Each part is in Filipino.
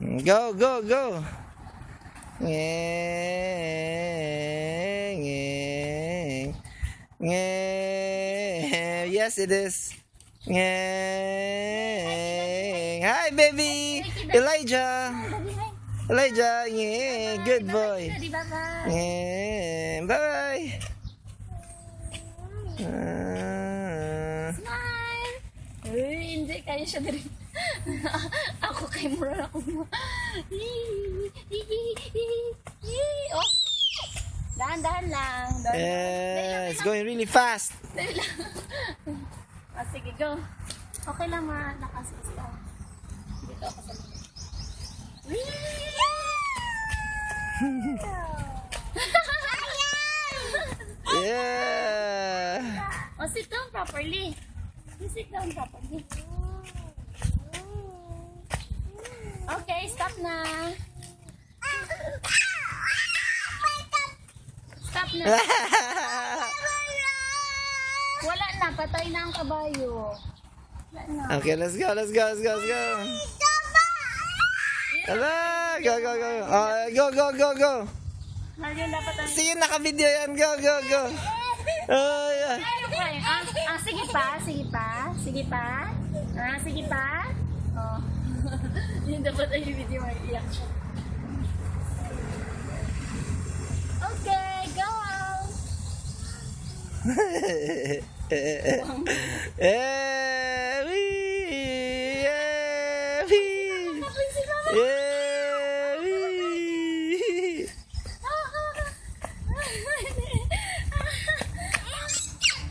Go, go, go. Yes, it is. Hi, baby. Elijah. Elijah. Good boy. Bye. Smile. Uy, hindi. Kaya siya na rin. Ako kay Mura ako mo. Oh. Dahan-dahan lang. It's going really fast. Ah, sige, go. Okay lang, ma. Nakasista. Dito ako sa Yeah. Oh, sit down properly. You sit down properly. Okay, stop na. Stop na. Wala na, patay na ang kabayo. Wala na. Okay, let's go, let's go, let's go, let's go. Hala, go, go, go. Go, go, go, go. Ngayon dapat ang... Sige, naka-video yan. Go, go, go. Oh, yeah. Okay, sige pa, sige pa. Sige pa. Sige pa. Oh. Yun dapat ang video may iyak siya. Okay, go!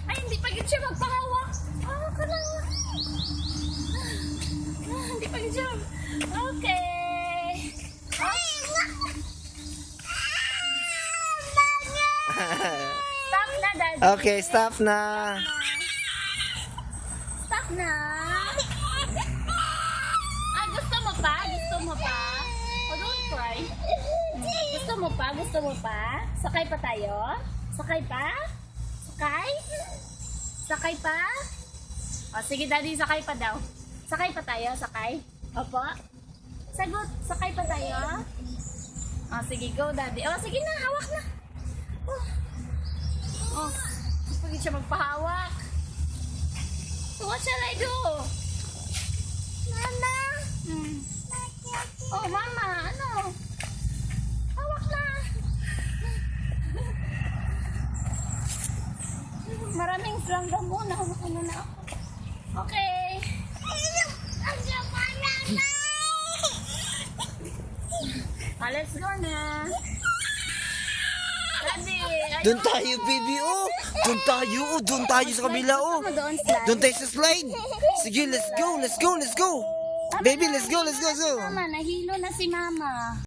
Ay, hindi pa yun siya magpahawak. Ka lang. Hindi pa yun siya. Okay. Stop na, Daddy. Okay, stop na. Stop na. Gusto mo pa? Gusto mo pa? Oh, don't cry. Gusto mo pa? Gusto mo pa? Sakay pa tayo? Sakay pa? Sakay? Sakay pa? Oh, sige, Daddy, sakay pa daw. Sakay pa tayo? Sakay? Opo? Sagot, sakay pa tayo? Oh, sige, go, Daddy. Oh, sige na, hawak na. Oh, pag siya magpahawak. So what shall I do? Mama? Oh, Mama, ano? Hawak na. Maraming langgam muna. Hawak na ako. Okay. Let's go na. Daddy, Doon tayo, baby, oh. Doon tayo, oh. Doon tayo sa kabila, oh. doon slide. Doon tayo sa slide. Sige, let's go, let's go, let's go. Baby, let's go, let's go, let's go. Mama, nahilo na si Mama.